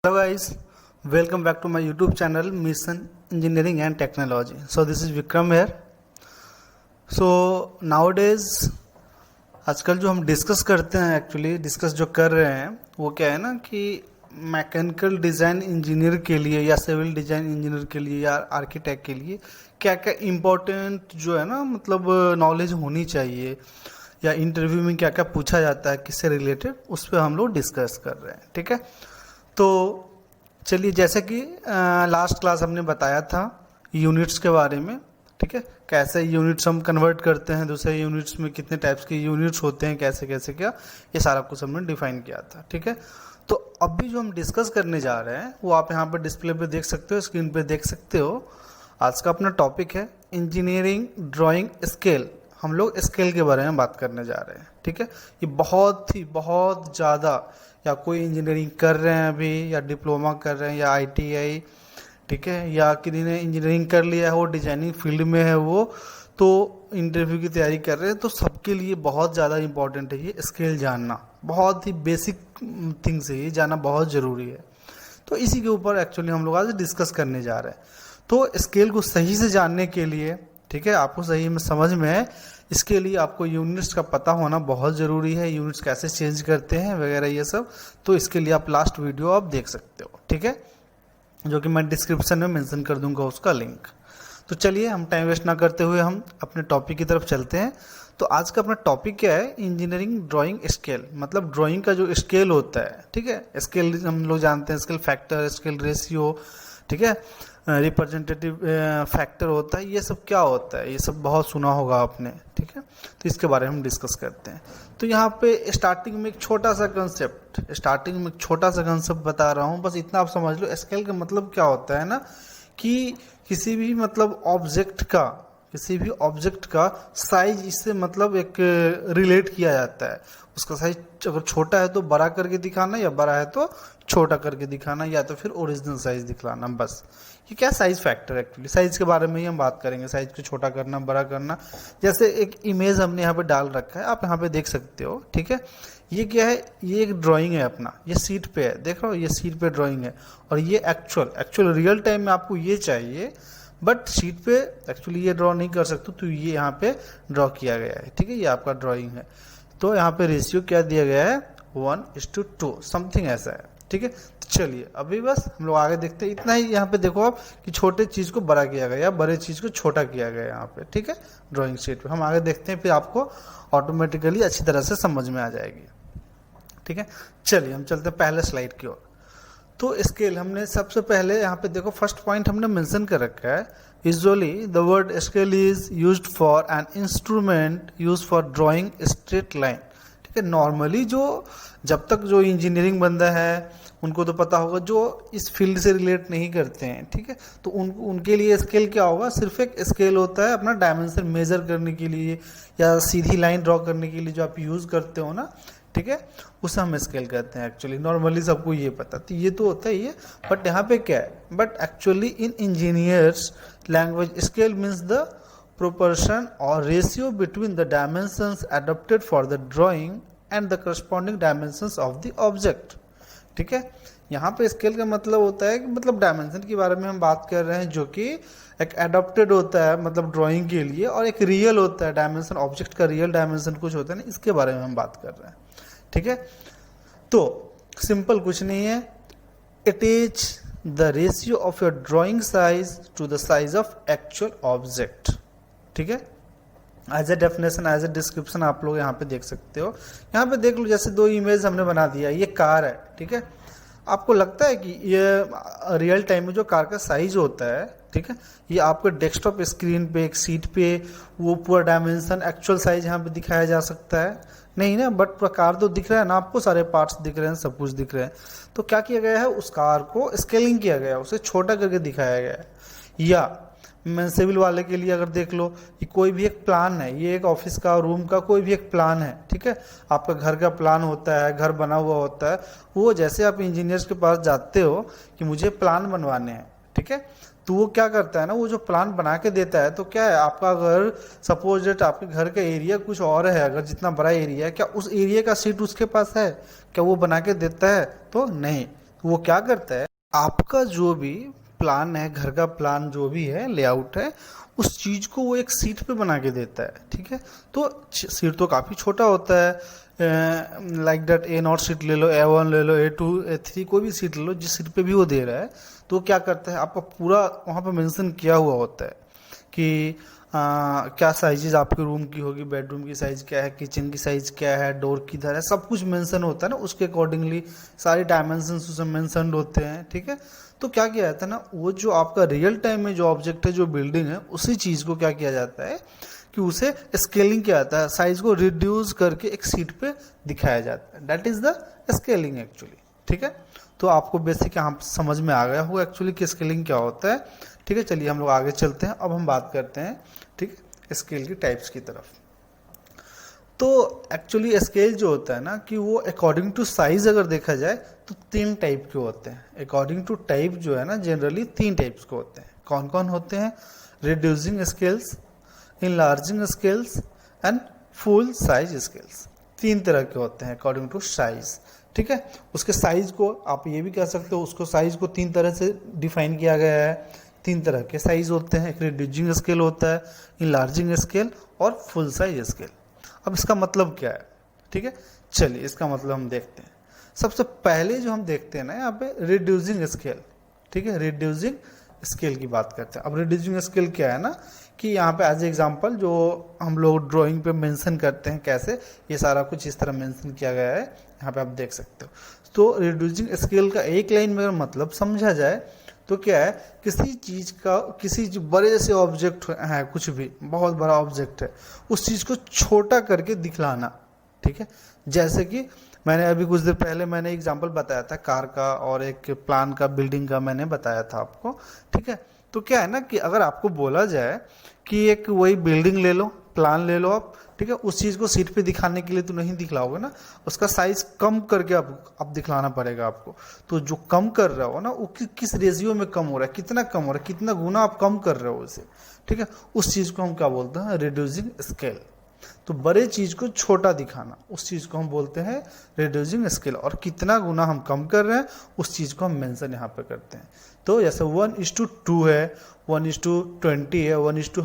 Hello guys, welcome back to my YouTube channel Mission Engineering and Technology. So this is Vikram here. So nowadays आजकल जो हम discuss करते हैं actually discuss जो कर रहे हैं वो क्या है ना कि मैकेनिकल डिज़ाइन इंजीनियर के लिए या सिविल डिज़ाइन इंजीनियर के लिए या आर्किटेक्ट के लिए क्या क्या इम्पोर्टेंट जो है ना मतलब नॉलेज होनी चाहिए या इंटरव्यू में क्या क्या पूछा जाता है किससे रिलेटेड उस पर हम लोग डिस्कस कर रहे हैं. ठीक है, तो चलिए जैसे कि लास्ट क्लास हमने बताया था यूनिट्स के बारे में. ठीक है, कैसे यूनिट्स हम कन्वर्ट करते हैं दूसरे यूनिट्स में, कितने टाइप्स के यूनिट्स होते हैं, कैसे कैसे क्या, ये सारा कुछ हमने डिफाइन किया था. ठीक है, तो अभी जो हम डिस्कस करने जा रहे हैं वो आप यहाँ पर डिस्प्ले पे देख सकते हो, स्क्रीन पे देख सकते हो. आज का अपना टॉपिक है इंजीनियरिंग ड्राइंग स्केल. हम लोग स्केल के बारे में बात करने जा रहे हैं. ठीक है, ये बहुत ज़्यादा, या कोई इंजीनियरिंग कर रहे हैं अभी या डिप्लोमा कर रहे हैं या आईटीआई, ठीक है, या किसी ने इंजीनियरिंग कर लिया है वो डिजाइनिंग फील्ड में है वो तो इंटरव्यू की तैयारी कर रहे हैं, तो सबके लिए बहुत ज़्यादा इम्पोर्टेंट है ये स्केल जानना. बहुत ही बेसिक थिंग्स है, ये जानना बहुत ज़रूरी है. तो इसी के ऊपर एक्चुअली हम लोग आज डिस्कस करने जा रहे हैं. तो स्केल को सही से जानने के लिए, ठीक है, आपको सही में समझ में है, इसके लिए आपको यूनिट्स का पता होना बहुत ज़रूरी है, यूनिट्स कैसे चेंज करते हैं वगैरह ये सब. तो इसके लिए आप लास्ट वीडियो आप देख सकते हो. ठीक है, जो कि मैं डिस्क्रिप्शन में मेंशन कर दूंगा उसका लिंक. तो चलिए हम टाइम वेस्ट ना करते हुए हम अपने टॉपिक की तरफ चलते हैं. तो आज का अपना टॉपिक क्या है, इंजीनियरिंग ड्राइंग स्केल. मतलब ड्राइंग का जो स्केल होता है, ठीक है, स्केल हम लोग जानते हैं, स्केल फैक्टर, स्केल रेशियो, ठीक है, रिप्रेजेंटेटिव फैक्टर होता है, ये सब क्या होता है, ये सब बहुत सुना होगा आपने. ठीक है, तो इसके बारे में हम डिस्कस करते हैं. तो यहाँ पे स्टार्टिंग में एक छोटा सा कंसेप्ट बता रहा हूँ, बस इतना आप समझ लो. स्केल का मतलब क्या होता है ना कि किसी भी मतलब ऑब्जेक्ट का साइज इससे मतलब एक रिलेट किया जाता है. उसका साइज अगर छोटा है तो बड़ा करके दिखाना, या बड़ा है तो छोटा करके दिखाना, या तो फिर ओरिजिनल साइज दिखलाना. बस ये क्या साइज फैक्टर. एक्चुअली साइज के बारे में ही हम बात करेंगे, साइज को छोटा करना, बड़ा करना. जैसे एक इमेज हमने यहाँ पे डाल रखा है, आप यहाँ पे देख सकते हो. ठीक है, ये क्या है, ये एक ड्राइंग है अपना, ये सीट पे है, देख रहे हो, ये सीट पे ड्राइंग है. और ये एक्चुअल रियल टाइम में आपको ये चाहिए, बट शीट पे एक्चुअली ये ड्रॉ नहीं कर सकते, तो ये यहाँ पे ड्रॉ किया गया है. ठीक है, ये आपका ड्राइंग है. तो यहाँ पे रेशियो क्या दिया गया है, 1:2 समथिंग ऐसा है. ठीक है, तो चलिए अभी बस हम लोग आगे देखते हैं. इतना ही यहाँ पे देखो आप कि छोटे चीज को बड़ा किया गया, बड़े चीज को छोटा किया गया यहाँ पे. ठीक है, ड्राइंग शीट पे हम आगे देखते हैं, फिर आपको ऑटोमेटिकली अच्छी तरह से समझ में आ जाएगी. ठीक है, चलिए हम चलते हैं पहले स्लाइड की ओर. तो स्केल हमने सबसे पहले यहाँ पे देखो फर्स्ट पॉइंट हमने मेंशन कर रखा है. Usually the word scale is used for an instrument use for drawing straight line. ठीक है, नॉर्मली जो जब तक जो इंजीनियरिंग बंदा है उनको तो पता होगा, जो इस फील्ड से रिलेट नहीं करते हैं. ठीक है, तो उनके लिए स्केल क्या होगा, सिर्फ एक स्केल होता है अपना डायमेंशन मेजर करने के लिए या सीधी लाइन ड्रॉ करने के लिए जो आप यूज करते हो ना. ठीक है, उसे हम स्केल कहते हैं. एक्चुअली नॉर्मली सबको ये पता, तो ये तो होता ही है. बट यहाँ पे क्या है, but actually in engineers language scale means the proportion or ratio between the dimensions adopted for the drawing and the corresponding dimensions of the object. ठीक है, यहाँ पे स्केल का मतलब होता है कि मतलब डायमेंशन के बारे में हम बात कर रहे हैं, जो कि एक एडॉप्टेड होता है मतलब ड्राइंग के लिए, और एक रियल होता है डायमेंशन, ऑब्जेक्ट का रियल डायमेंशन कुछ होता है ना, इसके बारे में हम बात कर रहे हैं. ठीक है, तो सिंपल कुछ नहीं है, it is the ratio of your drawing size to the size of actual object. ठीक है, as a definition, as a description आप लोग यहाँ पे देख सकते हो. यहाँ पे देख लो, जैसे दो इमेज हमने बना दिया, ये कार है. ठीक है, आपको लगता है कि ये रियल टाइम में जो कार का साइज होता है, ठीक है, ये आपको डेस्कटॉप स्क्रीन पे एक सीट पे वो पूरा डायमेंशन एक्चुअल साइज यहाँ पे दिखाया जा सकता है नहीं ना. बट कार तो दिख रहा है ना आपको, सारे पार्ट्स दिख रहे हैं, सब कुछ दिख रहे हैं. तो क्या किया गया है, उस कार को स्केलिंग किया गया, उसे छोटा करके दिखाया गया है. या मैं सिविल वाले के लिए अगर देख लो कि कोई भी एक प्लान है, ये एक ऑफिस का रूम का कोई भी एक प्लान है. ठीक है, आपका घर का प्लान होता है, घर बना हुआ होता है, वो जैसे आप इंजीनियर्स के पास जाते हो कि मुझे प्लान बनवाने हैं. ठीक है, तो वो क्या करता है ना, वो जो प्लान बना के देता है, तो क्या है, आपका अगर सपोज डेट आपके घर का एरिया कुछ और है, अगर जितना बड़ा एरिया है, क्या उस एरिया का सीट उसके पास है, क्या वो बना के देता है, तो नहीं. वो क्या करता है, आपका जो भी प्लान है, घर का प्लान जो भी है, लेआउट है, उस चीज़ को वो एक सीट पे बना के देता है, ठीक है। तो सीट तो काफ़ी छोटा होता है, लाइक दैट A0 सीट ले लो, A1 ले लो, A2 A3 कोई भी सीट ले लो, जिस सीट पे भी वो दे रहा है, तो क्या करता है, आपका पूरा वहाँ पे मेंशन किया हुआ होता है कि क्या साइजेज आपके रूम की होगी, बेडरूम की साइज़ क्या है, किचन की साइज़ क्या है, डोर किधर है, सब कुछ मेंशन होता है ना, उसके अकॉर्डिंगली सारी डायमेंशंस उसमें मेंशनड होते हैं, ठीक है। तो क्या किया जाता है ना, वो जो आपका रियल टाइम में जो ऑब्जेक्ट है, जो बिल्डिंग है, उसी चीज़ को क्या किया जाता है कि उसे स्केलिंग किया जाता है, साइज़ को रिड्यूस करके एक सीट पे दिखाया जाता है, that is the scaling actually, ठीक है। तो आपको बेसिक यहाँ समझ में आ गया होगा एक्चुअली कि स्केलिंग क्या होता है, ठीक है। चलिए हम लोग आगे चलते हैं, अब हम बात करते हैं, ठीक है, स्केल की टाइप्स की तरफ। तो एक्चुअली स्केल जो होता है ना, कि वो अकॉर्डिंग टू साइज अगर देखा जाए तो 3 टाइप के होते हैं। अकॉर्डिंग टू टाइप जो है ना, जनरली 3 टाइप्स के होते हैं। कौन कौन होते हैं? Reducing scales, enlarging scales and full size scales. 3 तरह के होते हैं अकॉर्डिंग टू साइज, ठीक है। उसके साइज को आप ये भी कह सकते हो, उसको साइज को 3 तरह से डिफाइन किया गया है। 3 तरह के साइज होते हैं, एक रिड्यूसिंग स्केल होता है, इनलार्जिंग स्केल और फुल साइज स्केल। अब इसका मतलब क्या है, ठीक है, चलिए इसका मतलब हम देखते हैं। सबसे पहले जो हम देखते हैं ना यहाँ पे रिड्यूसिंग स्केल, ठीक है, रिड्यूसिंग स्केल की बात करते हैं। अब रिड्यूसिंग स्केल क्या है ना, कि यहाँ पे एज एग्जांपल जो हम लोग ड्राइंग पे मेंशन करते हैं, कैसे ये सारा कुछ इस तरह मेंशन किया गया है, यहाँ पे आप देख सकते हो। तो रिड्यूसिंग स्केल का एक लाइन में अगर मतलब समझा जाए तो क्या है, किसी चीज़ का, किसी बड़े से ऑब्जेक्ट है, कुछ भी बहुत बड़ा ऑब्जेक्ट है, उस चीज़ को छोटा करके दिखलाना, ठीक है। जैसे कि मैंने अभी कुछ देर पहले मैंने एग्जांपल बताया था कार का, और एक प्लान का, बिल्डिंग का मैंने बताया था आपको, ठीक है। तो क्या है ना, कि अगर आपको बोला जाए कि एक वही बिल्डिंग ले लो, प्लान ले लो आप, ठीक है, उस चीज़ को सीट पे दिखाने के लिए तो नहीं दिखलाओगे ना, उसका साइज कम करके अब दिखलाना पड़ेगा आपको। तो जो कम कर रहे हो ना, वो किस रेशियो में कम हो रहा है, कितना कम हो रहा है, कितना गुना आप कम कर रहे हो उसे, ठीक है, उस चीज़ को हम क्या बोलते हैं, रिड्यूसिंग स्केल। तो बड़े चीज़ को छोटा दिखाना, उस चीज़ को हम बोलते हैं रिड्यूसिंग स्केल। और कितना गुना हम कम कर रहे हैं, उस चीज़ को हम मेंशन यहाँ पे करते हैं। तो जैसे 1:2 है, 1:20 है, 1:100,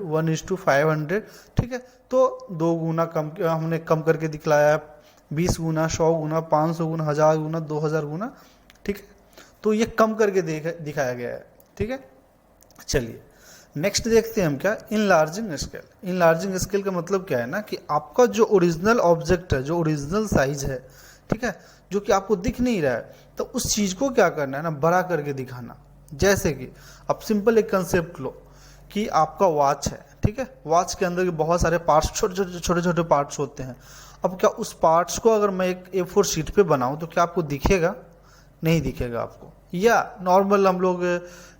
1:500, ठीक है। तो 2 गुना कम हमने कम करके दिखलाया, 20 गुना, 100 गुना, 500 गुना, 1000 गुना, 2000 गुना, ठीक है। तो ये कम करके दिखाया गया है, ठीक है। चलिए नेक्स्ट देखते हैं हम क्या, इनलार्जिंग स्केल। इनलार्जिंग स्केल का मतलब क्या है ना, कि आपका जो ओरिजिनल ऑब्जेक्ट है, जो ओरिजिनल साइज है, ठीक है, जो कि आपको दिख नहीं रहा है, तो उस चीज़ को क्या करना है ना, बड़ा करके दिखाना। जैसे कि अब सिंपल एक कंसेप्ट लो कि आपका वॉच है, ठीक है, वॉच के अंदर बहुत सारे पार्ट्स, छोटे छोटे पार्ट्स होते हैं। अब क्या उस पार्ट्स को अगर मैं एक A4 शीट पे बनाऊं तो क्या आपको दिखेगा? नहीं दिखेगा आपको। या नॉर्मल हम लोग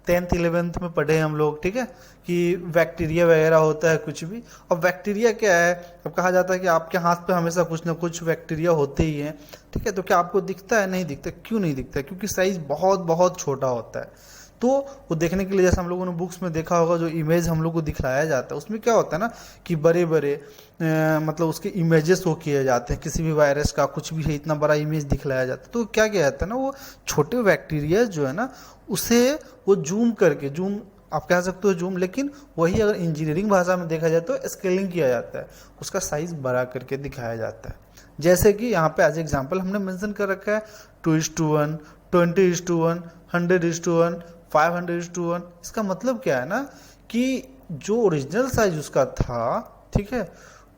10th 11th में पढ़े हैं हम लोग, ठीक है, कि बैक्टीरिया वगैरह होता है कुछ भी। अब बैक्टीरिया क्या है, अब कहा जाता है कि आपके हाथ पे हमेशा कुछ ना कुछ बैक्टीरिया होते ही हैं, ठीक है। तो क्या आपको दिखता है? नहीं दिखता। क्यों नहीं दिखता? क्योंकि साइज बहुत बहुत छोटा होता है। तो वो देखने के लिए, जैसे हम लोगों ने बुक्स में देखा होगा, जो इमेज हम लोग को दिखलाया जाता है, उसमें क्या होता है ना, कि बड़े बड़े मतलब उसके इमेजेस वो किए जाते हैं, किसी भी वायरस का कुछ भी है, इतना बड़ा इमेज दिखलाया जाता है। तो क्या किया जाता है ना, वो छोटे बैक्टीरिया जो है ना, उसे वो जूम करके, जूम आप कह सकते हो जूम, लेकिन वही अगर इंजीनियरिंग भाषा में देखा जाए तो स्केलिंग किया जाता है, उसका साइज बड़ा करके दिखाया जाता है। जैसे कि यहाँ पे एज एग्जांपल हमने मेंशन कर रखा है 2:1, 20:1, 100:1, 500:1। इसका मतलब क्या है ना, कि जो ओरिजिनल साइज उसका था, ठीक है,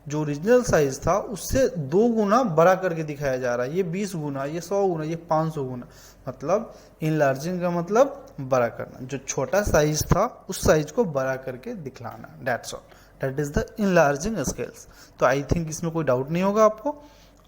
जो ओरिजिनल साइज था उससे 2 गुना बड़ा करके दिखाया जा रहा है। ये 20 गुना, ये 100 गुना, ये 500 गुना। मतलब इनलार्जिंग का मतलब बड़ा करना, जो छोटा साइज था उस साइज को बड़ा करके दिखलाना, that's all, that is the enlarging scales. तो आई थिंक इसमें कोई डाउट नहीं होगा आपको।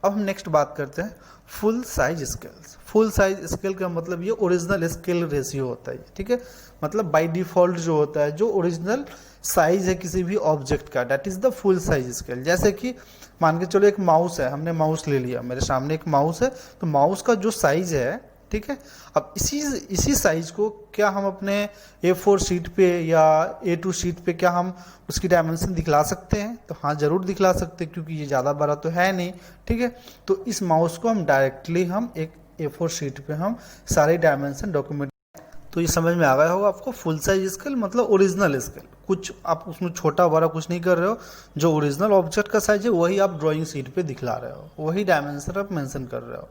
अब हम नेक्स्ट बात करते हैं full size scales. Full size scale का मतलब ये ओरिजिनल स्केल रेशियो होता है, ठीक है, मतलब बाय डिफॉल्ट जो होता है, जो ओरिजिनल साइज है किसी भी ऑब्जेक्ट का, that is the full size scale. जैसे कि मान के चलो एक माउस है, हमने माउस ले लिया, मेरे सामने एक माउस है, तो माउस का जो साइज है, ठीक है, अब इसी साइज को क्या हम अपने A4 शीट पे या A2 शीट पे क्या हम उसकी डायमेंशन दिखला सकते हैं? तो हाँ, जरूर दिखला सकते हैं, क्योंकि ये ज़्यादा बड़ा तो है नहीं, ठीक है। तो इस माउस को हम डायरेक्टली हम एक A4 शीट पे हम सारे डायमेंशन डॉक्यूमेंट। तो ये समझ में आ गया होगा आपको, फुल साइज स्केल मतलब ओरिजिनल स्केल, कुछ आप उसमें छोटा बड़ा कुछ नहीं कर रहे हो, जो ओरिजिनल ऑब्जेक्ट का साइज है वही आप ड्राइंग शीट पे दिखला रहे हो, वही डायमेंशन आप मेंशन कर रहे हो।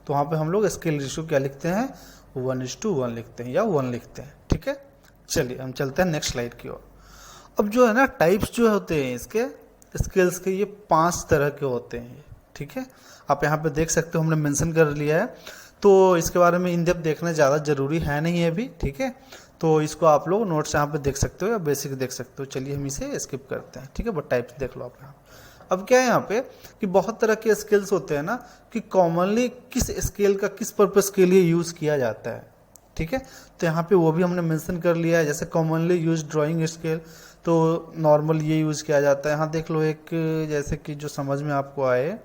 तो वहाँ पे हम लोग स्केल रेशियो क्या लिखते हैं, 1:1 लिखते हैं या 1 लिखते हैं। ठीक है, चलिए हम चलते हैं नेक्स्ट स्लाइड की ओर। अब जो है ना टाइप्स जो होते हैं इसके स्केल्स के, ये 5 तरह के होते हैं। ठीक है, आप यहाँ पे देख सकते हो, हमने मेंशन कर लिया है, तो इसके बारे में इन डेप्थ देखना ज़्यादा जरूरी है नहीं है अभी। ठीक है, तो इसको आप लोग नोट्स यहाँ पे देख सकते हो या बेसिक देख सकते हो। चलिए हम इसे स्किप करते हैं। ठीक है, बट टाइप्स देख लो आप यहाँ। अब क्या है यहाँ पे कि बहुत तरह के स्केल्स होते हैं ना, कि कॉमनली किस स्केल का किस पर्पस के लिए यूज़ किया जाता है। ठीक है, तो यहाँ पे वो भी हमने मेंशन कर लिया है। जैसे कॉमनली यूज ड्राइंग स्केल, तो नॉर्मल ये यूज़ किया जाता है। यहाँ देख लो एक, जैसे कि जो समझ में आपको आए,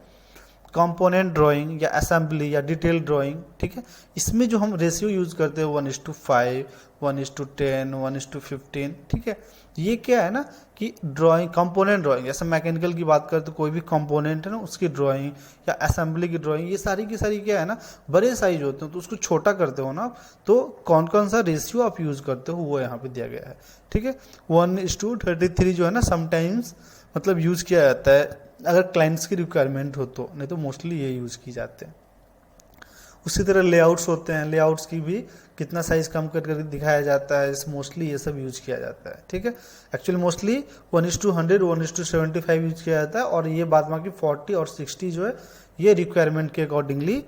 कंपोनेंट ड्राइंग या असेंबली या डिटेल ड्राइंग। ठीक है, इसमें जो हम रेशियो यूज़ करते हैं 1:5, 1:10, 1:15। ठीक है, ये क्या है ना कि ड्राइंग, कंपोनेंट ड्राइंग, जैसे मैकेनिकल की बात करें तो कोई भी कंपोनेंट है ना उसकी ड्राइंग, या असेंबली की ड्राइंग, ये सारी की सारी क्या है ना बड़े साइज होते हैं, तो उसको छोटा करते हो ना, तो कौन कौन सा रेशियो आप यूज़ करते हो वो यहाँ पे दिया गया है। ठीक है, 1:33 जो है ना समटाइम्स मतलब यूज़ किया जाता है अगर क्लाइंट्स की रिक्वायरमेंट हो तो, नहीं तो मोस्टली ये यूज़ की जाते हैं। उसी तरह लेआउट्स होते हैं, लेआउट्स की भी कितना साइज कम करके दिखाया जाता है, मोस्टली ये सब यूज किया जाता है। ठीक है, एक्चुअली मोस्टली 1:100, 1:75 यूज किया जाता है, और ये बाद बाकी 40 और 60 जो है ये रिक्वायरमेंट के अकॉर्डिंगली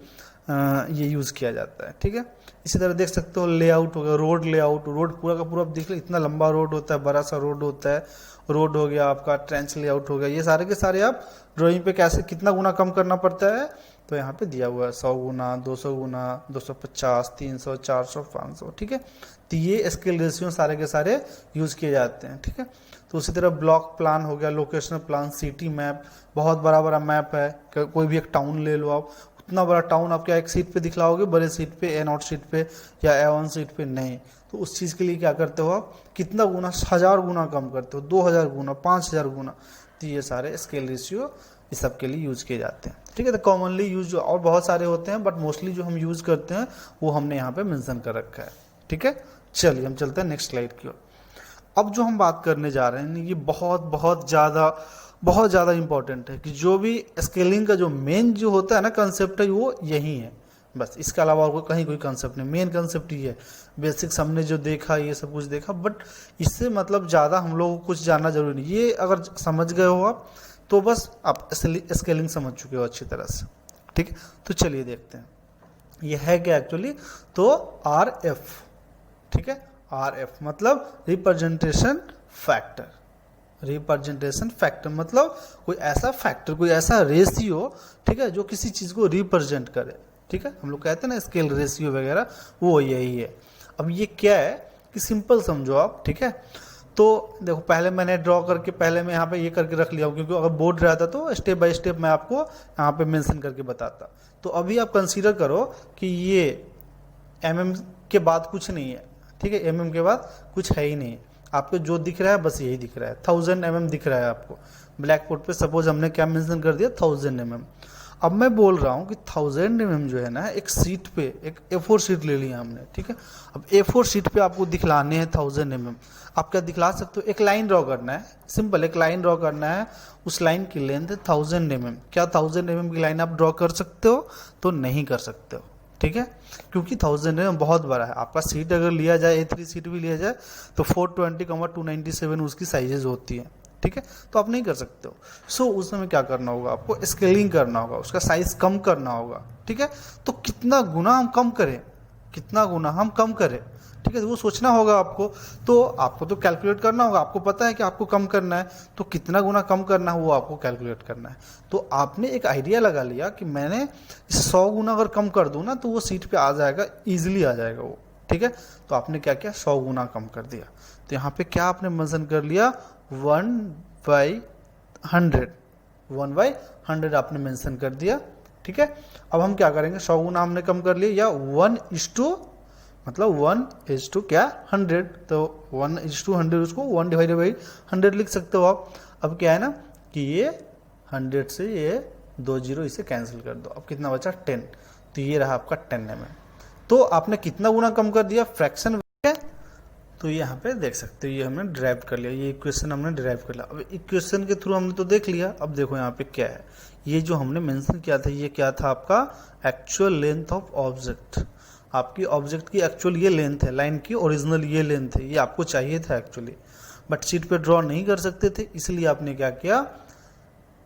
ये यूज़ किया जाता है। ठीक है, इसी तरह देख सकते हो लेआउट हो गया, रोड लेआउट, रोड पूरा का पूरा देख लो, इतना लंबा रोड होता है, बड़ा सा रोड होता है, रोड हो गया आपका, ट्रेंच लेआउट हो गया, ये सारे के सारे आप ड्राइंग पे कैसे कितना गुना कम करना पड़ता है, तो यहाँ पे दिया हुआ है 100 गुना, 200 गुना, 250, 300, 400, 500। ठीक है, तो ये स्केल रेशियो सारे के सारे यूज़ किए जाते हैं। ठीक है, तो उसी तरह ब्लॉक प्लान हो गया, लोकेशनल प्लान, सिटी मैप, बहुत बड़ा बड़ा मैप है, कोई भी एक टाउन ले लो आप, उतना बड़ा टाउन आप क्या एक सीट पे दिखलाओगे, बड़े सीट पे, A0 सीट पे या A1 सीट पे नहीं, तो उस चीज़ के लिए क्या करते हो आप, कितना गुना, 1000 गुना कम करते हो, 2000 गुना, 5000 गुना। तो ये सारे स्केल रेशियो इस सब के लिए यूज़ किए जाते हैं। ठीक है, तो कॉमनली यूज और बहुत सारे होते हैं, बट मोस्टली जो हम यूज़ करते हैं वो हमने यहाँ पे मेंशन कर रखा है। ठीक है, चलिए हम चलते हैं नेक्स्ट स्लाइड की ओर। अब जो हम बात करने जा रहे हैं ये बहुत ज़्यादा इंपॉर्टेंट है, कि जो भी स्केलिंग का जो मेन जो होता है ना कंसेप्ट है वो यही है, बस इसके अलावा और कहीं कोई कंसेप्ट नहीं, मेन कंसेप्ट ही है। बेसिक्स हमने जो देखा ये सब कुछ देखा, बट इससे मतलब ज़्यादा हम लोगों को कुछ जानना जरूरी नहीं। ये अगर समझ गए हो आप तो बस आप स्केलिंग समझ चुके हो अच्छी तरह से। ठीक है, तो चलिए देखते हैं ये है क्या एक्चुअली। तो RF, ठीक है, RF मतलब रिप्रेजेंटेशन फैक्टर। रिप्रेजेंटेशन फैक्टर मतलब कोई ऐसा फैक्टर, कोई ऐसा रेशियो, ठीक है, जो किसी चीज़ को रिप्रेजेंट करे। ठीक है, हम लोग कहते हैं ना स्केल रेशियो वगैरह, वो यही है। अब ये क्या है कि सिंपल समझो आप। ठीक है, तो देखो पहले मैंने ड्रॉ करके पहले मैं यहाँ पे ये करके रख लिया हूँ, क्योंकि अगर बोर्ड रहता तो स्टेप बाय स्टेप मैं आपको यहाँ पे मेंशन करके बताता। तो अभी आप कंसीडर करो कि ये mm के बाद कुछ नहीं है। ठीक है, mm के बाद कुछ है ही नहीं, आपको जो दिख रहा है बस यही दिख रहा है, 1000 mm दिख रहा है आपको ब्लैक बोर्ड पे। सपोज हमने क्या मेंशन कर दिया, 1000 mm। अब मैं बोल रहा हूँ कि 1000 mm जो है ना एक सीट पे, एक A4 सीट ले लिया हमने। ठीक है, अब A4 सीट पे आपको दिखलाने हैं 1000 mm। आप क्या दिखला सकते हो, एक लाइन ड्रॉ करना है, सिंपल एक लाइन ड्रॉ करना है, उस लाइन की लेंथ है 1000 mm। क्या 1000 mm की लाइन आप ड्रॉ कर सकते हो, तो नहीं कर सकते हो। ठीक है, क्योंकि 1000 mm बहुत बड़ा है। आपका सीट अगर लिया जाए, A3 सीट भी लिया जाए तो 420, 297 उसकी साइजेज होती है। ठीक है, तो आप नहीं कर सकते हो। सो उस समय क्या करना होगा, आपको स्केलिंग करना होगा, उसका साइज कम करना होगा। ठीक है, तो कितना गुना हम कम करें, कितना गुना हम कम करें, ठीक है, वो सोचना होगा आपको। तो आपको तो कैलकुलेट करना होगा, आपको पता है कि आपको कम करना है, तो कितना गुना कम करना है वो आपको कैलकुलेट करना है। तो आपने एक आइडिया लगा लिया कि मैंने 100 गुना अगर कम कर दूँ ना तो वो सीट पे आ जाएगा, ईजिली आ जाएगा वो। ठीक है, तो आपने क्या किया, 100 गुना कम कर दिया। तो यहाँ पे क्या आपने मेंशन कर लिया, 1/100, 1/100 आपने मेंशन कर दिया। ठीक है, अब हम क्या करेंगे, 100 गुना हमने कम कर लिया, या 1:100 क्या 100, तो 1:100 उसको 1/100 लिख सकते हो आप। अब क्या है ना कि ये 100 से ये 20 इसे कैंसिल कर दो, अब कितना बचा 10। तो ये रहा आपका 10 mm। तो आपने कितना गुना कम कर दिया, फ्रैक्शन है, तो ये यहाँ पे देख सकते हो, ये हमने ड्राइव कर लिया, ये इक्वेशन हमने ड्राइव कर लिया। अब इक्वेशन के थ्रू हमने तो देख लिया, अब देखो यहाँ पे क्या है, ये जो हमने मेंशन किया था, ये क्या था आपका एक्चुअल लेंथ ऑफ ऑब्जेक्ट। आपकी ऑब्जेक्ट की एक्चुअल ये लेंथ है, लाइन की ओरिजिनल ये लेंथ है, ये आपको चाहिए था एक्चुअली, बट शीट पे ड्रॉ नहीं कर सकते थे, इसलिए आपने क्या किया,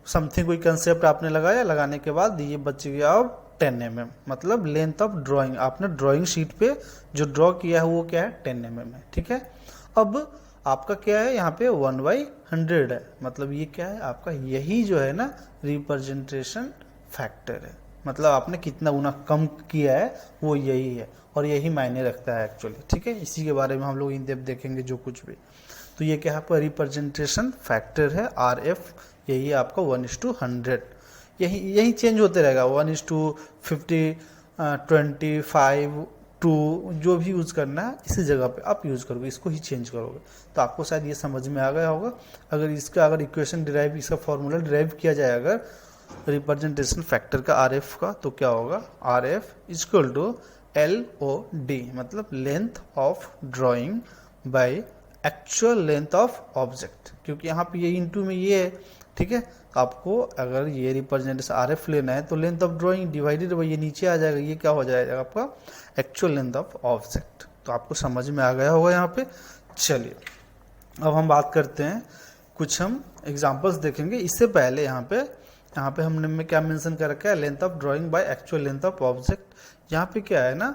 समथिंग कोई कंसेप्ट आपने लगाया, लगाने के बाद ये बच गया अब 10 mm, मतलब लेंथ ऑफ ड्राइंग। आपने ड्राइंग शीट पे जो ड्रॉ किया है वो क्या है, 10 mm है, ठीक है। अब आपका क्या है, यहाँ पे 1/100 है, मतलब ये क्या है आपका, यही जो है ना रिप्रेजेंटेशन फैक्टर है, मतलब आपने कितना गुना कम किया है वो यही है, और यही मायने रखता है एक्चुअली, ठीक है। इसी के बारे में हम लोग इन डेप्थ देखेंगे जो कुछ भी। तो ये क्या है आपका रिप्रेजेंटेशन फैक्टर है, RF, यही आपका 1:100, यही चेंज होते रहेगा, 1:50, 25, 2, जो भी यूज़ करना है इसी जगह पे आप यूज़ करोगे, इसको ही चेंज करोगे। तो आपको शायद ये समझ में आ गया होगा। अगर इक्वेशन डिराइव, इसका फॉर्मूला डिराइव किया जाए अगर रिप्रेजेंटेशन फैक्टर का RF का, तो क्या होगा, RF इक्वल टू LOD, मतलब length of drawing by actual length of object, क्योंकि यहाँ पे ये इनटू में ये है, ठीक है। आपको अगर ये रिप्रेजेंटेशन RF लेना है तो length of drawing divided by ये नीचे आ जाएगा, ये क्या हो जाएगा आपका एक्चुअल लेंथ ऑफ ऑब्जेक्ट। तो आपको समझ में आ गया होगा यहाँ पे। चलिए अब हम बात करते हैं, कुछ हम एग्जांपल्स देखेंगे। इससे पहले यहाँ पे हमने क्या मेंशन कर रखा है, length of drawing by actual length of object. यहाँ पे क्या है ना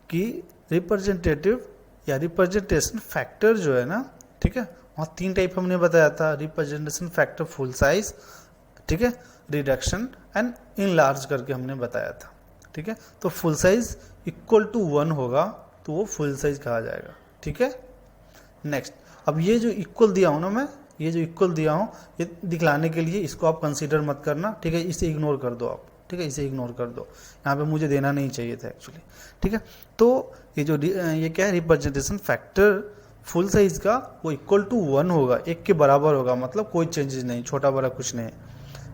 कि रिप्रेजेंटेटिव या रिप्रेजेंटेशन फैक्टर जो है ना, ठीक है, वहाँ 3 टाइप हमने बताया था, रिप्रेजेंटेशन फैक्टर फुल साइज, ठीक है, रिडक्शन एंड इनलार्ज करके हमने बताया था, ठीक है। तो फुल साइज इक्वल टू 1 होगा तो वो फुल साइज कहा जाएगा, ठीक है। नेक्स्ट, अब ये जो इक्वल दिया हूँ ना मैं, ये जो इक्वल दिया हूँ ये दिखलाने के लिए, इसको आप कंसीडर मत करना, ठीक है, इसे इग्नोर कर दो आप, ठीक है, इसे इग्नोर कर दो, यहाँ पे मुझे देना नहीं चाहिए था एक्चुअली, ठीक है। तो ये क्या है, रिप्रेजेंटेशन फैक्टर फुल साइज का वो इक्वल टू 1 होगा, 1 के बराबर होगा, मतलब कोई चेंजेस नहीं, छोटा बड़ा कुछ नहीं।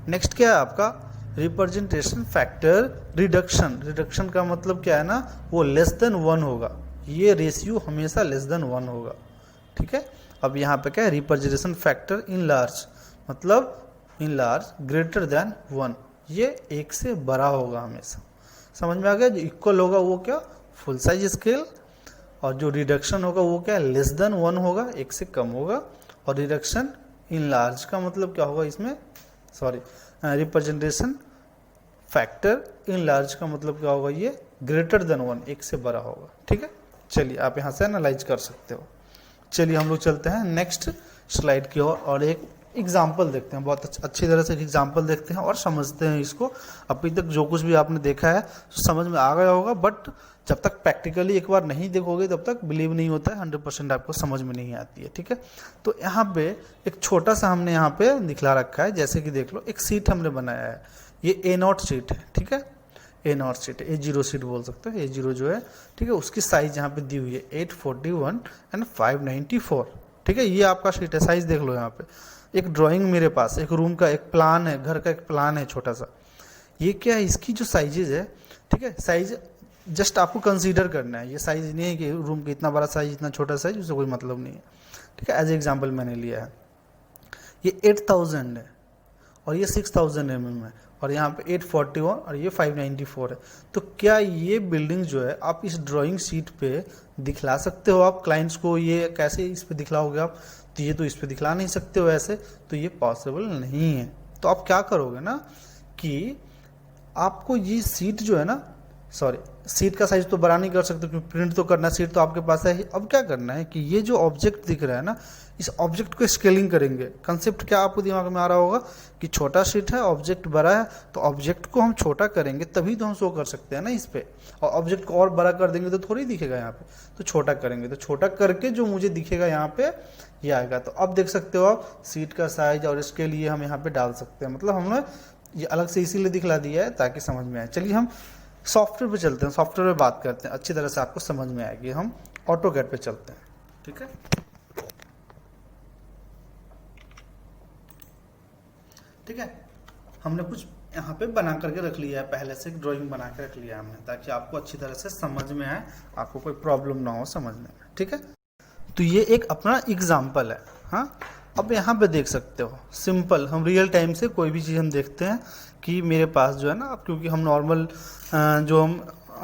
नेक्स्ट क्या है आपका रिप्रेजेंटेशन फैक्टर रिडक्शन का मतलब क्या है ना, वो लेस देन 1 होगा, ये रेशियो हमेशा लेस देन 1 होगा, ठीक है। अब यहाँ पे क्या है, रिप्रेजेंटेशन फैक्टर इनलार्ज, मतलब इनलार्ज ग्रेटर देन 1, ये 1 से बड़ा होगा हमेशा। समझ में आ गया, जो इक्वल होगा वो क्या फुल साइज स्केल, और जो रिडक्शन होगा वो क्या लेस देन 1 होगा, 1 से कम होगा। और रिडक्शन इनलार्ज का मतलब क्या होगा इसमें, रिप्रेजेंटेशन फैक्टर इनलार्ज का मतलब क्या होगा, ये ग्रेटर देन 1, 1 से बड़ा होगा, ठीक है। चलिए आप यहाँ से एनालाइज कर सकते हो। चलिए हम लोग चलते हैं नेक्स्ट स्लाइड की ओर और एक एग्जाम्पल देखते हैं, बहुत अच्छी तरह से एग्जाम्पल देखते हैं और समझते हैं इसको। अभी तक जो कुछ भी आपने देखा है तो समझ में आ गया होगा, बट जब तक प्रैक्टिकली एक बार नहीं देखोगे तब तक बिलीव नहीं होता है, 100% आपको समझ में नहीं आती है, ठीक है। तो यहाँ पे एक छोटा सा हमने यहाँ पे दिखला रखा है, जैसे कि देख लो, एक सीट हमने बनाया है, ये A0 सीट है, ठीक है, A0 सीट है, A0 सीट बोल सकते हो, A0 जो है, ठीक है, उसकी साइज यहाँ पे दी हुई है 841 एंड 594, ठीक है। ये आपका सीट है, साइज देख लो। यहाँ पे एक ड्राइंग मेरे पास, एक रूम का एक प्लान है, घर का एक प्लान है छोटा सा, ये क्या है, इसकी जो साइजेज है, ठीक है, साइज जस्ट आपको कंसीडर करना है, ये साइज नहीं है कि रूम का इतना बड़ा साइज इतना छोटा साइज, उससे कोई मतलब नहीं है, ठीक है। एज एग्जाम्पल मैंने लिया है, ये 8000 है और ये 6000 mm है, और यहाँ पे 841 और ये 594 है। तो क्या ये बिल्डिंग जो है आप इस ड्राइंग शीट पे दिखला सकते हो आप क्लाइंट्स को, ये कैसे इस पे दिखलाओगे आप, तो ये तो इस पे दिखला नहीं सकते हो ऐसे, तो ये पॉसिबल नहीं है। तो आप क्या करोगे ना कि आपको ये सीट जो है ना, सीट का साइज तो बड़ा नहीं कर सकते क्योंकि प्रिंट तो करना, सीट तो आपके पास है ही। अब क्या करना है कि ये जो ऑब्जेक्ट दिख रहा है ना, इस ऑब्जेक्ट को स्केलिंग करेंगे। कंसेप्ट क्या आपको दिमाग में आ रहा होगा कि छोटा सीट है, ऑब्जेक्ट बड़ा है, तो ऑब्जेक्ट को हम छोटा करेंगे तभी तो हम शो कर सकते हैं ना इस पे, और ऑब्जेक्ट को और बड़ा कर देंगे तो थोड़ी दिखेगा यहाँ पे, तो छोटा करेंगे, तो छोटा करके जो मुझे दिखेगा यहाँ पे ये आएगा। तो अब देख सकते हो आप सीट का साइज, और इसके लिए हम यहाँ पे डाल सकते हैं, मतलब हमने ये अलग से इसीलिए दिखला दिया है ताकि समझ में आए। चलिए हम सॉफ्टवेयर पे चलते हैं, सॉफ्टवेयर पे बात करते हैं, अच्छी तरह से आपको समझ में आएगी। हम ऑटोकैड पे चलते हैं, ठीक है। ठीक है, हमने कुछ यहाँ पे बना करके रख लिया है, पहले से ड्राइंग बना के रख लिया है हमने, ताकि आपको अच्छी तरह से समझ में आए, आपको कोई प्रॉब्लम ना हो समझने में, ठीक है। तो ये एक अपना एग्जाम्पल है। हाँ, अब यहाँ पे देख सकते हो सिंपल, हम रियल टाइम से कोई भी चीज़ हम देखते हैं कि मेरे पास जो है ना, अब क्योंकि हम नॉर्मल जो हम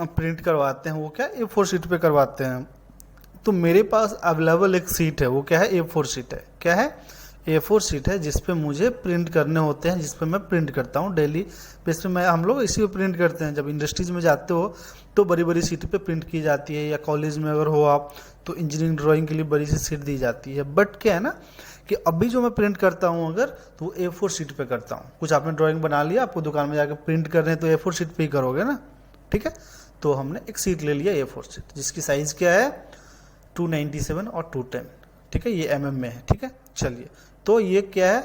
प्रिंट करवाते हैं वो क्या A4 शीट पे करवाते हैं, तो मेरे पास अवेलेबल एक सीट है, वो क्या है A4 शीट है। क्या है? A4 शीट है जिस पे मुझे प्रिंट करने होते हैं, जिस पे मैं प्रिंट करता हूँ डेली बेस पे। मैं हम लोग इसी पे प्रिंट करते हैं। जब इंडस्ट्रीज में जाते हो तो बड़ी बड़ी सीट पे प्रिंट की जाती है, या कॉलेज में अगर हो आप तो इंजीनियरिंग ड्राइंग के लिए बड़ी सी सीट दी जाती है। बट क्या है ना कि अभी जो मैं प्रिंट करता हूँ अगर, तो वो A4 शीट पे करता हूँ। कुछ आपने ड्राइंग बना लिया, आपको दुकान में जाकर प्रिंट कर रहे हैं तो A4 शीट पे ही करोगे ना, ठीक है। तो हमने एक सीट ले लिया A4 शीट, जिसकी साइज़ क्या है 297 और 210, ठीक है। ये mm में है, ठीक है। चलिए, तो ये क्या है,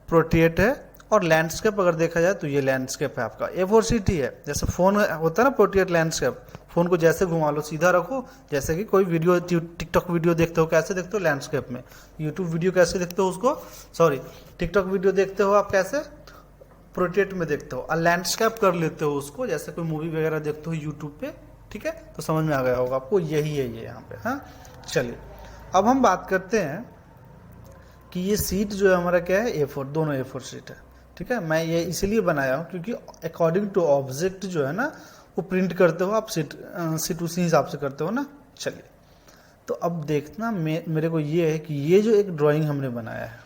पोर्ट्रेट है। और लैंडस्केप अगर देखा जाए तो ये लैंडस्केप है आपका, A4 शीट ही है। जैसे फ़ोन होता है ना पोर्ट्रेट लैंडस्केप, फ़ोन को जैसे घुमा लो सीधा रखो, जैसे कि कोई वीडियो टिकटॉक वीडियो देखते हो कैसे देखते हो लैंडस्केप में, यूट्यूब वीडियो कैसे देखते हो उसको, सॉरी टिकटॉक वीडियो देखते हो आप कैसे पोर्ट्रेट में देखते हो, और लैंडस्केप कर लेते हो उसको, जैसे कोई मूवी वगैरह देखते हो यूट्यूब पे, ठीक है। तो समझ में आ गया होगा आपको, यही है ये यहाँ पे। हाँ, चलिए अब हम बात करते हैं कि ये सीट जो है हमारा क्या है A4, दोनों A4 शीट है, ठीक है। मैं ये इसलिए बनाया हूँ क्योंकि अकॉर्डिंग टू ऑब्जेक्ट जो है ना वो प्रिंट करते हो आप, सीट उसी हिसाब से करते हो ना। चलिए, तो अब देखना मेरे को ये है कि ये जो एक ड्राइंग हमने बनाया है,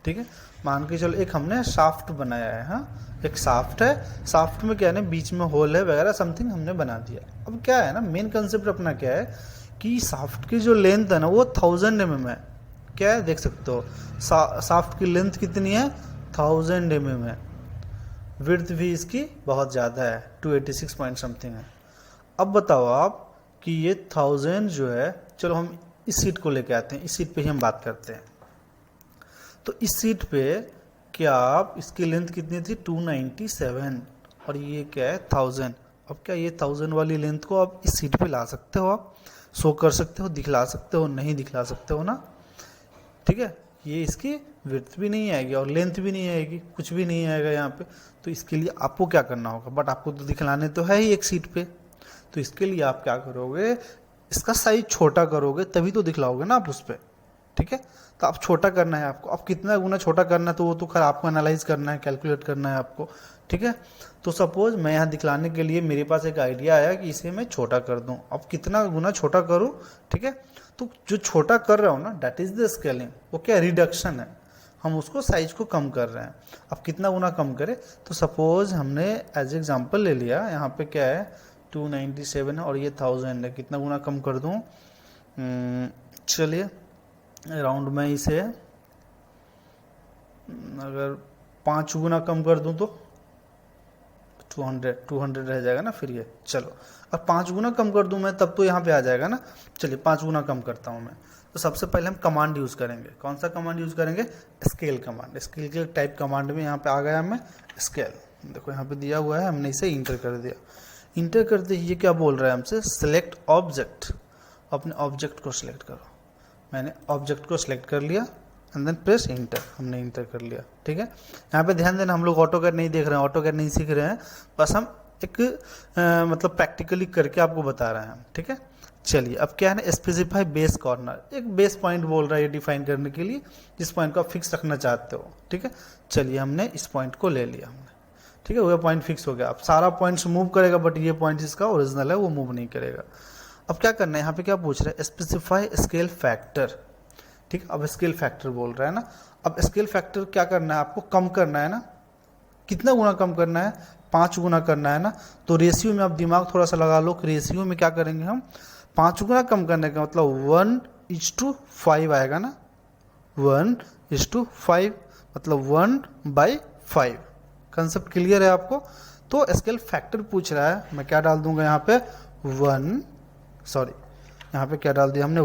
ठीक है, मान के चलो एक हमने शाफ्ट बनाया है। हाँ, एक शाफ्ट है, शाफ्ट में क्या है ना बीच में होल है वगैरह समथिंग हमने बना दिया। अब क्या है ना मेन कंसेप्ट अपना क्या है कि शाफ्ट की जो लेंथ है ना वो 1000 mm है। क्या है, देख सकते हो शाफ्ट की लेंथ कितनी है 1000 mm है। विड्थ भी इसकी बहुत ज़्यादा है, 286 पॉइंट समथिंग है। अब बताओ आप कि ये 1000 जो है, चलो हम इस सीट को लेके आते हैं, इस सीट पे ही हम बात करते हैं। तो इस सीट पे क्या आप, इसकी लेंथ कितनी थी 297 और ये क्या है 1000। अब क्या ये 1000 वाली लेंथ को आप इस सीट पे ला सकते हो, आप शो कर सकते हो, दिखला सकते हो, नहीं दिखला सकते हो ना, ठीक है। ये इसकी विड्थ भी नहीं आएगी और लेंथ भी नहीं आएगी, कुछ भी नहीं आएगा यहाँ पे। तो इसके लिए आपको क्या करना होगा, बट आपको तो दिखलाने तो है ही एक सीट पे, तो इसके लिए आप क्या करोगे, इसका साइज छोटा करोगे तभी तो दिखलाओगे ना आप उस पर, ठीक है। तो आप छोटा करना है आपको, अब कितना गुना छोटा करना है तो वो तो खैर आपको एनालाइज करना है, कैलकुलेट करना है आपको, ठीक है। तो सपोज मैं यहाँ दिखलाने के लिए मेरे पास एक आइडिया आया कि इसे मैं छोटा कर दूँ। अब कितना गुना छोटा करूँ, ठीक है। तो जो छोटा कर रहा हूँ ना दैट इज़ द स्केलिंग, वो क्या रिडक्शन है, हम उसको साइज को कम कर रहे हैं। अब कितना गुना कम करें, तो सपोज हमने एज एग्जांपल ले लिया, यहाँ पे क्या है 297 है और ये 1000 है, कितना गुना कम कर दूँ, चलिए अराउंड में इसे अगर 5 गुना कम कर दूँ तो 200 रह जाएगा ना फिर ये। चलो अब 5 गुना कम कर दूं मैं तब तो यहाँ पे आ जाएगा ना। चलिए 5 गुना कम करता हूँ मैं। तो सबसे पहले हम कमांड यूज़ करेंगे, कौन सा कमांड यूज़ करेंगे, स्केल कमांड। स्केल के टाइप कमांड में यहाँ पे आ गया मैं स्केल, देखो यहाँ पे दिया हुआ है, हमने इसे इंटर कर दिया। इंटर करते ही ये क्या बोल रहा है हमसे, सेलेक्ट ऑब्जेक्ट, अपने ऑब्जेक्ट को सिलेक्ट करो। मैंने ऑब्जेक्ट को सिलेक्ट कर लिया एंड देन प्रेस इंटर, हमने इंटर कर लिया, ठीक है। यहाँ पे ध्यान देना हम लोग ऑटोकैड नहीं देख रहे हैं, ऑटोकैड नहीं सीख रहे हैं, बस हम एक मतलब प्रैक्टिकली करके आपको बता रहे हैं, ठीक है। चलिए अब क्या है ना, स्पेसिफाई बेस कॉर्नर, एक बेस पॉइंट बोल रहा है ये डिफाइन करने के लिए जिस पॉइंट को आप फिक्स रखना चाहते हो, ठीक है। चलिए हमने इस पॉइंट को ले लिया हमने, ठीक है, वो पॉइंट फिक्स हो गया। अब सारा पॉइंट्स मूव करेगा बट ये पॉइंट इसका ओरिजिनल है वो मूव नहीं करेगा। अब क्या करना है, यहाँ पे क्या पूछ रहा है, स्पेसिफाई स्केल फैक्टर, ठीक। अब स्केल फैक्टर बोल रहा है ना, अब स्केल फैक्टर क्या करना है, आपको कम करना है ना, कितना गुना कम करना है, 5 गुना करना है ना। तो रेशियो में आप दिमाग थोड़ा सा लगा लो, रेशियो में क्या करेंगे हम, 5 गुना कम करने का मतलब 1:5 आएगा ना, 1:5 मतलब 1/5। कंसेप्ट क्लियर है आपको। तो स्केल फैक्टर पूछ रहा है, मैं क्या डाल दूंगा यहाँ पे 1, सॉरी यहाँ पे क्या डाल दिया हमने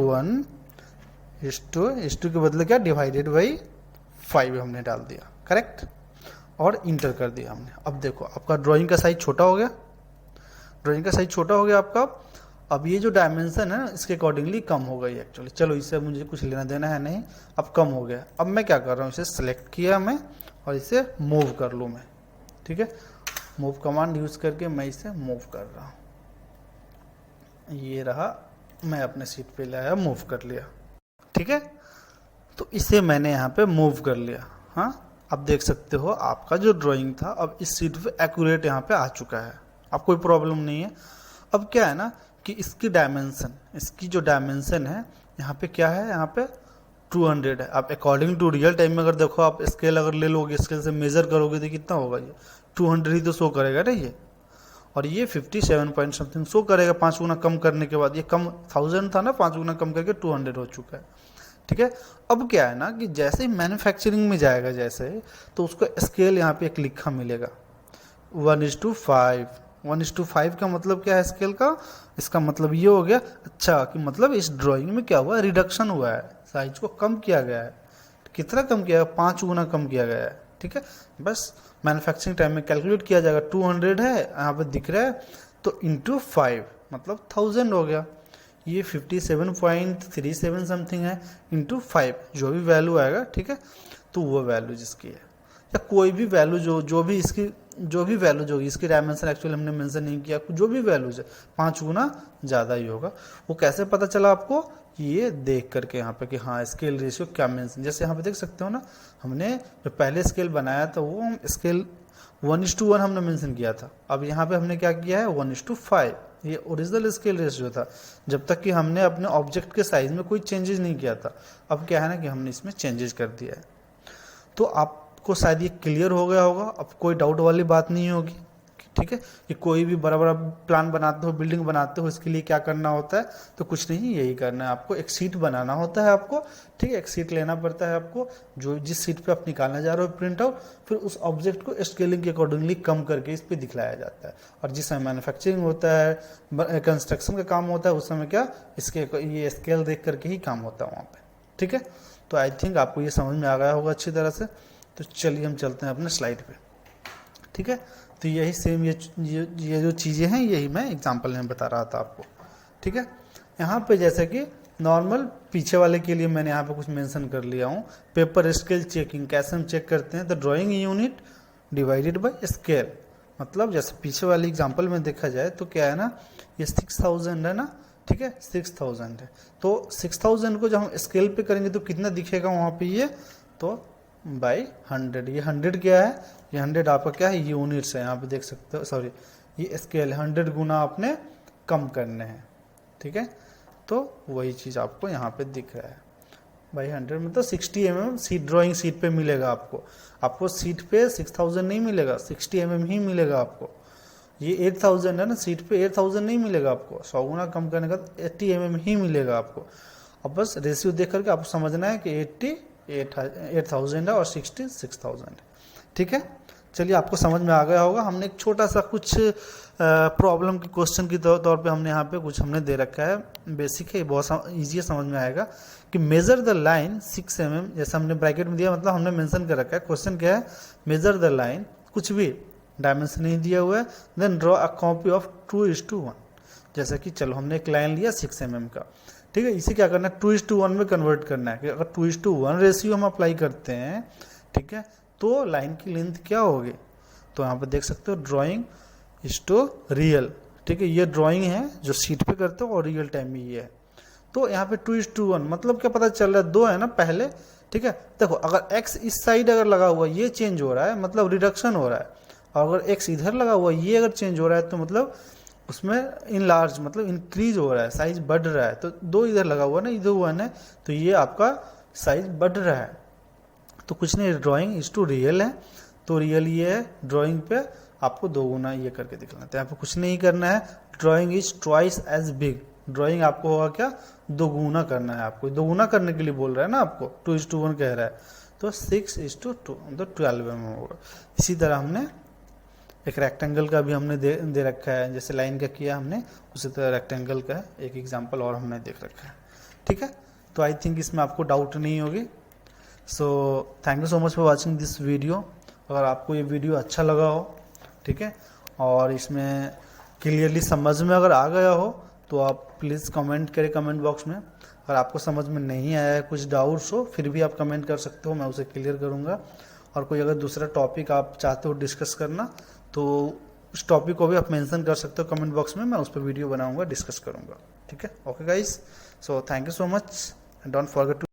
1:5 के बदले क्या डिवाइडेड बाई 5 हमने डाल दिया, करेक्ट, और इंटर कर दिया हमने। अब देखो आपका ड्राइंग का साइज छोटा हो गया, ड्राइंग का साइज छोटा हो गया आपका। अब ये जो डायमेंशन है ना इसके अकॉर्डिंगली कम हो गई एक्चुअली, चलो इससे मुझे कुछ लेना देना है नहीं, अब कम हो गया। अब मैं क्या कर रहा हूँ, इसे सेलेक्ट किया मैं और इसे मूव कर लूँ मैं, ठीक है, मूव कमांड यूज़ करके मैं इसे मूव कर रहा हूँ, ये रहा, मैं अपने सीट पे लाया, मूव कर लिया, ठीक है। तो इसे मैंने यहाँ पे मूव कर लिया। हाँ, अब देख सकते हो आपका जो ड्राइंग था अब इस सीट पे एक्यूरेट यहाँ पे आ चुका है, अब कोई प्रॉब्लम नहीं है। अब क्या है ना कि इसकी डायमेंशन, इसकी जो डायमेंशन है यहाँ पे क्या है, यहाँ पे 200 है। अब अकॉर्डिंग टू रियल टाइम में अगर देखो आप स्केल अगर ले लोगे, स्केल से मेजर करोगे तो कितना होगा, ये 200 ही तो शो करेगा ना ये, और ये 57 पॉइंट समथिंग शो करेगा 5 गुना कम करने के बाद। ये कम 1000 था ना, 5 गुना कम करके 200 हो चुका है, ठीक है। अब क्या है ना कि जैसे ही मैन्युफैक्चरिंग में जाएगा जैसे, तो उसको स्केल यहाँ पे एक लिखा मिलेगा 1:5। 1:5 का मतलब क्या है स्केल का, इसका मतलब ये हो गया, अच्छा कि मतलब इस ड्राइंग में क्या हुआ, रिडक्शन हुआ है, साइज को कम किया गया है। कितना कम किया है, 5 गुना कम किया गया है, ठीक है। बस मैन्युफैक्चरिंग टाइम में कैलकुलेट किया जाएगा, 200 है यहाँ पे दिख रहा है, तो इंटू 5 मतलब 1000 हो गया। ये 57.37 समथिंग है, इंटू 5 जो भी वैल्यू आएगा, ठीक है। तो वो वैल्यू जिसकी है, या कोई भी वैल्यू जो भी इसकी जो भी वैल्यू जो होगी, इसकी डायमेंशन एक्चुअली हमने मेंशन नहीं किया, जो भी वैल्यूज है 5 गुना ज़्यादा ही होगा। वो कैसे पता चला आपको, ये देख करके यहाँ पे कि हाँ स्केल रेशियो क्या मेंशन, जैसे यहाँ पे देख सकते हो ना, हमने जो पहले स्केल बनाया था वो स्केल 1:1 हमने मेंशन किया था। अब यहाँ पे हमने क्या किया है 1:5, ये ओरिजिनल स्केल रेशियो था, जब तक कि हमने अपने ऑब्जेक्ट के साइज में कोई चेंजेस नहीं किया था। अब क्या है ना कि हमने इसमें चेंजेस कर दिया है। तो आपको शायद ये क्लियर हो गया होगा, अब कोई डाउट वाली बात नहीं होगी, ठीक है। कि कोई भी बड़ा बड़ा प्लान बनाते हो, बिल्डिंग बनाते हो, इसके लिए क्या करना होता है, तो कुछ नहीं, यही करना है आपको, एक सीट बनाना होता है आपको, ठीक है। एक सीट लेना पड़ता है आपको, जो जिस सीट पे आप निकालना जा रहे हो प्रिंट आउट, फिर उस ऑब्जेक्ट को स्केलिंग के अकॉर्डिंगली कम करके इस पे दिखलाया जाता है। और जिस समय मैन्युफैक्चरिंग होता है, कंस्ट्रक्शन का काम होता है, उस समय क्या इसके ये स्केल देख करके ही काम होता है वहाँ पे, ठीक है। तो आई थिंक आपको ये समझ में आ गया होगा अच्छी तरह से। तो चलिए हम चलते हैं अपने स्लाइड पे, ठीक है। तो यही सेम ये जो चीज़ें हैं यही मैं एग्जांपल में बता रहा था आपको, ठीक है। यहाँ पे जैसे कि नॉर्मल पीछे वाले के लिए मैंने यहाँ पे कुछ मेंशन कर लिया हूँ, पेपर स्केल चेकिंग कैसे हम चेक करते हैं, तो drawing unit divided by scale. मतलब जैसे पीछे वाली एग्जांपल में देखा जाए तो क्या है ना, ये 6000 है ना, ठीक है, 6000 है। तो 6000 को जब हम स्केल पे करेंगे तो कितना दिखेगा वहाँ पे, ये तो बाई 100। ये 100 क्या है, ये 100 आपका क्या है, यूनिट्स है, यहाँ पे देख सकते हो, सॉरी ये स्केल 100 गुना आपने कम करने हैं, ठीक है। तो वही चीज़ आपको यहाँ पे दिख रहा है बाई 100, मतलब 60 mm सीट ड्राइंग सीट पे मिलेगा आपको सीट पे 6000 नहीं मिलेगा, 60 mm ही मिलेगा आपको। ये 8000 है ना, सीट पे 8000 नहीं मिलेगा आपको, 100 गुना कम करने का 80 mm ही मिलेगा आपको। अब बस रेशियो देख करके आपको समझना है कि 80,000 है और 60 6000 है, ठीक है। चलिए आपको समझ में आ गया होगा। हमने एक छोटा सा कुछ प्रॉब्लम के क्वेश्चन के तौर पे हमने यहाँ पे कुछ हमने दे रखा है, बेसिक है, बहुत ईजी है, समझ में आएगा कि मेजर द लाइन 6 mm, जैसे हमने ब्रैकेट में दिया, मतलब हमने मेंशन कर रखा है। क्वेश्चन क्या है, मेजर द लाइन, कुछ भी डायमेंशन नहीं दिया हुआ है, then draw a copy of 2:1। जैसे कि चलो हमने एक लाइन लिया 6 mm का, ठीक है, इसे क्या करना है 2:1 में कन्वर्ट करना है। कि अगर 2:1 रेशियो हम अप्लाई करते हैं, ठीक है, तो लाइन की लेंथ क्या होगी, तो यहाँ पे देख सकते हो ड्राइंग इज टू रियल, ठीक है। ये ड्राइंग है जो सीट पे करते हो और रियल टाइम में ये है। तो यहाँ पे 2:1 मतलब क्या पता चल रहा है, 2 है ना पहले, ठीक है। देखो अगर x इस साइड अगर लगा हुआ ये चेंज हो रहा है, मतलब रिडक्शन हो रहा है, और अगर x इधर लगा हुआ ये अगर चेंज हो रहा है तो मतलब उसमें इन लार्ज मतलब इंक्रीज हो रहा है, साइज बढ़ रहा है। तो 2 इधर लगा हुआ ना, इधर 1 है, तो ये आपका साइज बढ़ रहा है। तो कुछ नहीं, ड्राइंग इज टू रियल है, तो रियल ये है, ड्राइंग पे आपको 2 गुना ये करके दिखना है। यहाँ पे कुछ नहीं करना है, drawing is twice as big, drawing आपको होगा क्या 2 गुना करना है। आपको 2 गुना करने के लिए बोल रहा है ना, आपको 2:1 कह रहा है, तो 6:2 मतलब 12 mm होगा। इसी तरह हमने एक रेक्टेंगल का भी हमने दे रखा है, जैसे लाइन का किया हमने, उसी तरह रेक्टेंगल का एक एग्जांपल और हमने देख रखा है, ठीक है। तो आई थिंक इसमें आपको डाउट नहीं होगी। सो thank you so much for watching this video. अगर आपको ये वीडियो अच्छा लगा हो, ठीक है, और इसमें क्लियरली समझ में अगर आ गया हो, तो आप प्लीज़ कमेंट करें कमेंट बॉक्स में। अगर आपको समझ में नहीं आया है, कुछ डाउट्स हो, फिर भी आप कमेंट कर सकते हो, मैं उसे क्लियर करूँगा। और कोई अगर दूसरा टॉपिक आप चाहते हो डिस्कस करना, तो उस टॉपिक को भी आप मेंशन कर सकते हो कमेंट बॉक्स में, मैं उस पर वीडियो बनाऊंगा, डिस्कस करूंगा। ठीक है, okay guys, so thank you so much, don't forget to